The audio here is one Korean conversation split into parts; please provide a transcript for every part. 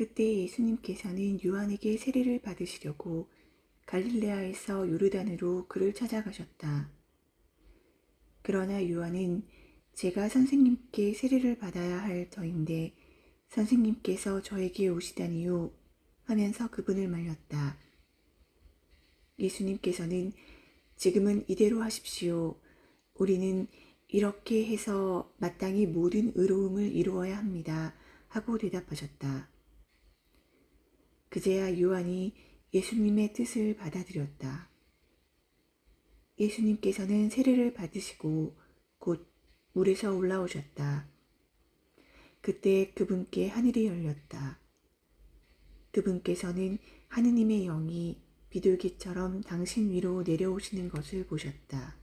그때 예수님께서는 요한에게 세례를 받으시려고 갈릴레아에서 요르단으로 그를 찾아가셨다. 그러나 요한은 제가 선생님께 세례를 받아야 할 터인데 선생님께서 저에게 오시다니요 하면서 그분을 말렸다. 예수님께서는 지금은 이대로 하십시오. 우리는 이렇게 해서 마땅히 모든 의로움을 이루어야 합니다. 하고 대답하셨다. 그제야 요한이 예수님의 뜻을 받아들였다. 예수님께서는 세례를 받으시고 곧 물에서 올라오셨다. 그때 그분께 하늘이 열렸다. 그분께서는 하느님의 영이 비둘기처럼 당신 위로 내려오시는 것을 보셨다.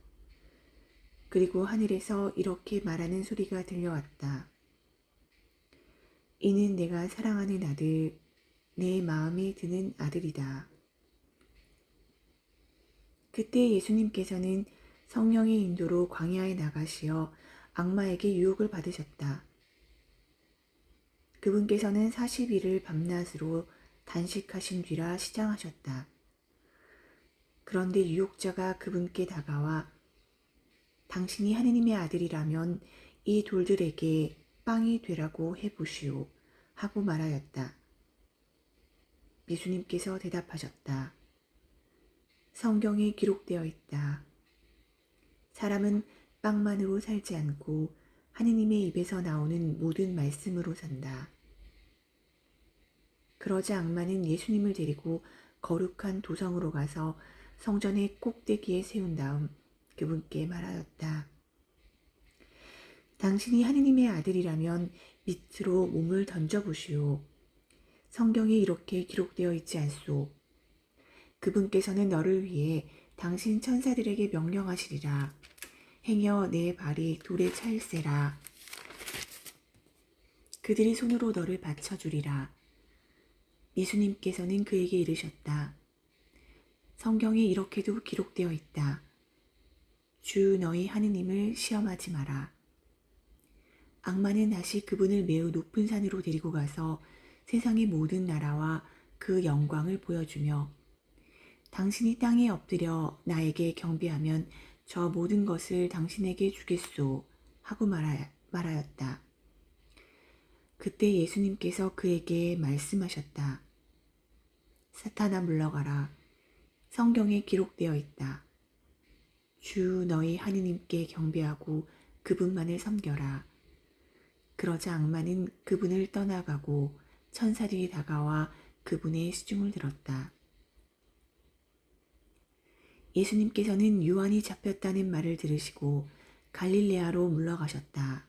그리고 하늘에서 이렇게 말하는 소리가 들려왔다. 이는 내가 사랑하는 아들, 내 마음에 드는 아들이다. 그때 예수님께서는 성령의 인도로 광야에 나가시어 악마에게 유혹을 받으셨다. 그분께서는 40일을 밤낮으로 단식하신 뒤라 시장하셨다. 그런데 유혹자가 그분께 다가와 당신이 하느님의 아들이라면 이 돌들에게 빵이 되라고 해보시오 하고 말하였다. 예수님께서 대답하셨다. 성경에 기록되어 있다. 사람은 빵만으로 살지 않고 하느님의 입에서 나오는 모든 말씀으로 산다. 그러자 악마는 예수님을 데리고 거룩한 도성으로 가서 성전의 꼭대기에 세운 다음 그분께 말하였다. 당신이 하느님의 아들이라면 밑으로 몸을 던져보시오. 성경에 이렇게 기록되어 있지 않소. 그분께서는 너를 위해 당신 천사들에게 명령하시리라. 행여 내 발이 돌에 차일세라. 그들이 손으로 너를 받쳐주리라. 예수님께서는 그에게 이르셨다. 성경에 이렇게도 기록되어 있다. 주 너희 하느님을 시험하지 마라. 악마는 다시 그분을 매우 높은 산으로 데리고 가서 세상의 모든 나라와 그 영광을 보여주며 당신이 땅에 엎드려 나에게 경배하면 저 모든 것을 당신에게 주겠소 하고 말하였다. 그때 예수님께서 그에게 말씀하셨다. 사탄아 물러가라. 성경에 기록되어 있다. 주 너희 하느님께 경배하고 그분만을 섬겨라. 그러자 악마는 그분을 떠나가고 천사들이 다가와 그분의 시중을 들었다. 예수님께서는 요한이 잡혔다는 말을 들으시고 갈릴레아로 물러가셨다.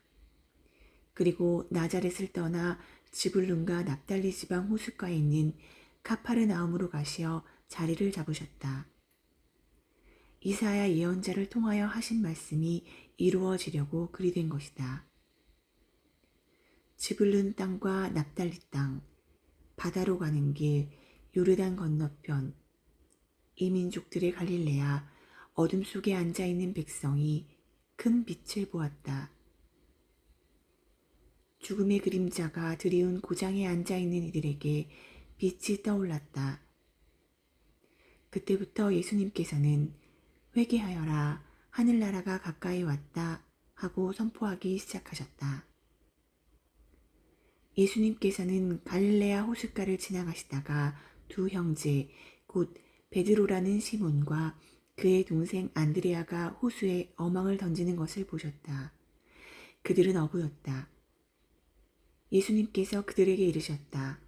그리고 나자렛을 떠나 지불룬과 납달리 지방 호숫가에 있는 카파르나움으로 가시어 자리를 잡으셨다. 이사야 예언자를 통하여 하신 말씀이 이루어지려고 그리 된 것이다. 지불룬 땅과 납달리 땅, 바다로 가는 길, 요르단 건너편, 이민족들의 갈릴레아, 어둠 속에 앉아있는 백성이 큰 빛을 보았다. 죽음의 그림자가 드리운 고장에 앉아있는 이들에게 빛이 떠올랐다. 그때부터 예수님께서는 회개하여라, 하늘나라가 가까이 왔다 하고 선포하기 시작하셨다. 예수님께서는 갈릴레아 호숫가를 지나가시다가 두 형제, 곧 베드로라는 시몬과 그의 동생 안드레아가 호수에 어망을 던지는 것을 보셨다. 그들은 어부였다. 예수님께서 그들에게 이르셨다.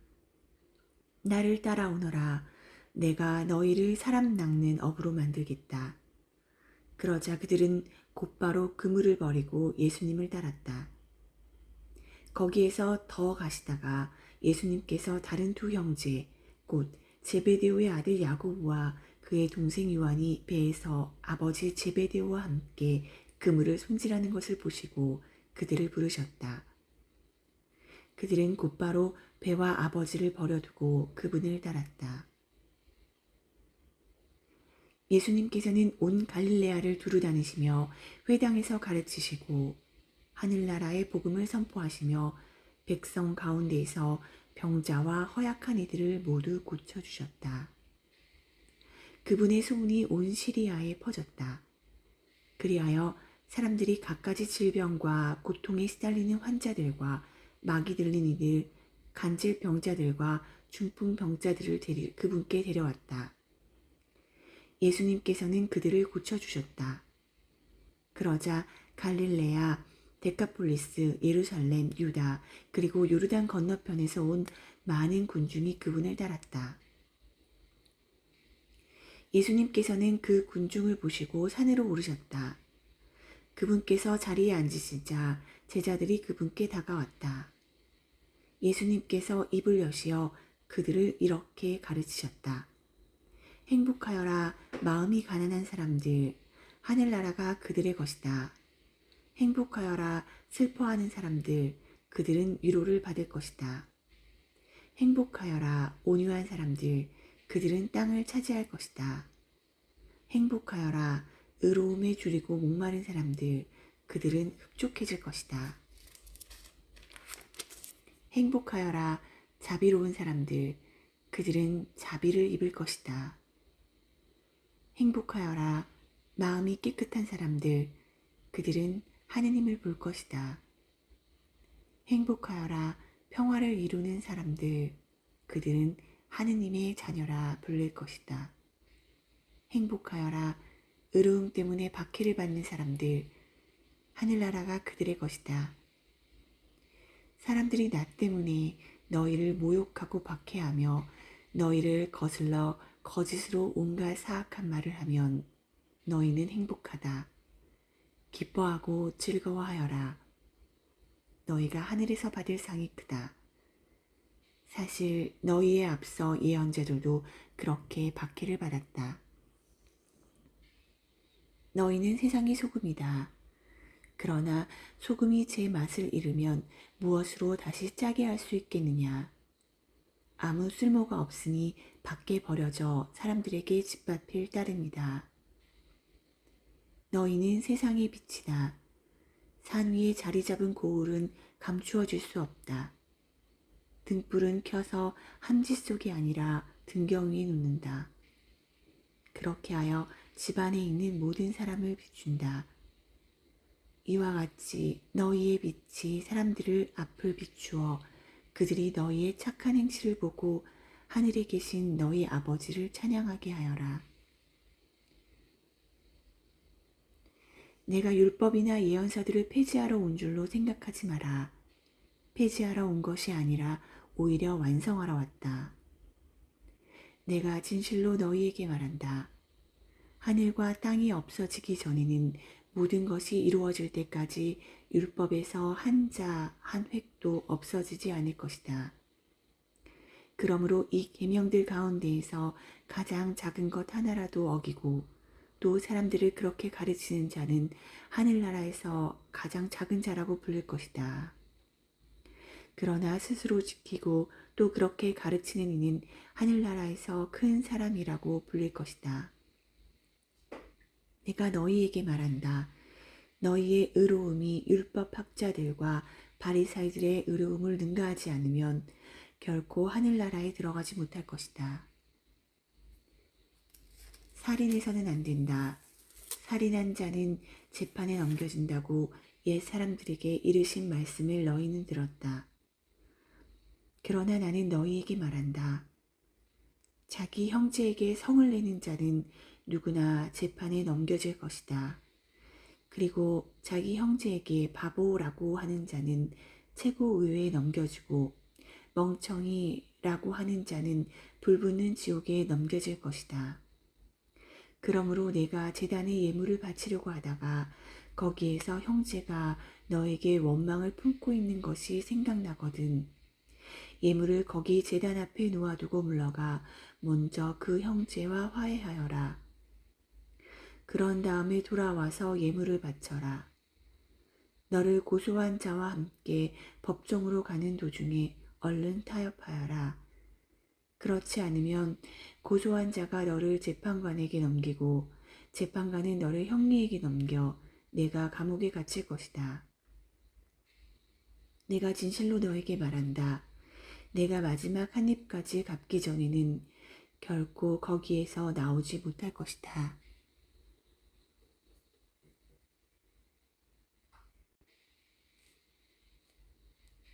나를 따라오너라. 내가 너희를 사람 낚는 어부로 만들겠다. 그러자 그들은 곧바로 그물을 버리고 예수님을 따랐다. 거기에서 더 가시다가 예수님께서 다른 두 형제, 곧 제베데오의 아들 야고보와 그의 동생 요한이 배에서 아버지 제베데오와 함께 그물을 손질하는 것을 보시고 그들을 부르셨다. 그들은 곧바로 배와 아버지를 버려두고 그분을 따랐다. 예수님께서는 온 갈릴레아를 두루 다니시며 회당에서 가르치시고 하늘나라의 복음을 선포하시며 백성 가운데에서 병자와 허약한 이들을 모두 고쳐주셨다. 그분의 소문이 온 시리아에 퍼졌다. 그리하여 사람들이 갖가지 질병과 고통에 시달리는 환자들과 마귀 들린 이들, 간질 병자들과 중풍 병자들을 그분께 데려왔다. 예수님께서는 그들을 고쳐주셨다. 그러자 갈릴레아, 데카폴리스, 예루살렘, 유다, 그리고 요르단 건너편에서 온 많은 군중이 그분을 따랐다. 예수님께서는 그 군중을 보시고 산으로 오르셨다. 그분께서 자리에 앉으시자 제자들이 그분께 다가왔다. 예수님께서 입을 여시어 그들을 이렇게 가르치셨다. 행복하여라 마음이 가난한 사람들, 하늘나라가 그들의 것이다. 행복하여라 슬퍼하는 사람들, 그들은 위로를 받을 것이다. 행복하여라 온유한 사람들, 그들은 땅을 차지할 것이다. 행복하여라 의로움에 줄이고 목마른 사람들, 그들은 흡족해질 것이다. 행복하여라 자비로운 사람들, 그들은 자비를 입을 것이다. 행복하여라 마음이 깨끗한 사람들, 그들은 하느님을 볼 것이다. 행복하여라 평화를 이루는 사람들, 그들은 하느님의 자녀라 불릴 것이다. 행복하여라 의로움 때문에 박해를 받는 사람들, 하늘나라가 그들의 것이다. 사람들이 나 때문에 너희를 모욕하고 박해하며 너희를 거슬러 거짓으로 온갖 사악한 말을 하면 너희는 행복하다. 기뻐하고 즐거워하여라. 너희가 하늘에서 받을 상이 크다. 사실 너희에 앞서 예언자들도 그렇게 박해를 받았다. 너희는 세상의 소금이다. 그러나 소금이 제 맛을 잃으면 무엇으로 다시 짜게 할 수 있겠느냐. 아무 쓸모가 없으니 밖에 버려져 사람들에게 짓밟힐 따름이다. 너희는 세상의 빛이다. 산 위에 자리 잡은 고울은 감추어질 수 없다. 등불은 켜서 함지 속이 아니라 등경 위에 놓는다. 그렇게 하여 집안에 있는 모든 사람을 비춘다. 이와 같이 너희의 빛이 사람들을 앞을 비추어 그들이 너희의 착한 행실을 보고 하늘에 계신 너희 아버지를 찬양하게 하여라. 내가 율법이나 예언서들을 폐지하러 온 줄로 생각하지 마라. 폐지하러 온 것이 아니라 오히려 완성하러 왔다. 내가 진실로 너희에게 말한다. 하늘과 땅이 없어지기 전에는 모든 것이 이루어질 때까지 율법에서 한 자, 한 획도 없어지지 않을 것이다. 그러므로 이 계명들 가운데에서 가장 작은 것 하나라도 어기고 또 사람들을 그렇게 가르치는 자는 하늘나라에서 가장 작은 자라고 불릴 것이다. 그러나 스스로 지키고 또 그렇게 가르치는 이는 하늘나라에서 큰 사람이라고 불릴 것이다. 내가 너희에게 말한다. 너희의 의로움이 율법 학자들과 바리사이들의 의로움을 능가하지 않으면 결코 하늘나라에 들어가지 못할 것이다. 살인해서는 안 된다. 살인한 자는 재판에 넘겨진다고 옛 사람들에게 이르신 말씀을 너희는 들었다. 그러나 나는 너희에게 말한다. 자기 형제에게 성을 내는 자는 누구나 재판에 넘겨질 것이다. 그리고 자기 형제에게 바보라고 하는 자는 최고의회에 넘겨지고 멍청이라고 하는 자는 불붙는 지옥에 넘겨질 것이다. 그러므로 내가 제단에 예물을 바치려고 하다가 거기에서 형제가 너에게 원망을 품고 있는 것이 생각나거든. 예물을 거기 제단 앞에 놓아두고 물러가 먼저 그 형제와 화해하여라. 그런 다음에 돌아와서 예물을 바쳐라. 너를 고소한 자와 함께 법정으로 가는 도중에 얼른 타협하여라. 그렇지 않으면 고소한 자가 너를 재판관에게 넘기고 재판관은 너를 형리에게 넘겨 내가 감옥에 갇힐 것이다. 내가 진실로 너에게 말한다. 내가 마지막 한 입까지 갚기 전에는 결코 거기에서 나오지 못할 것이다.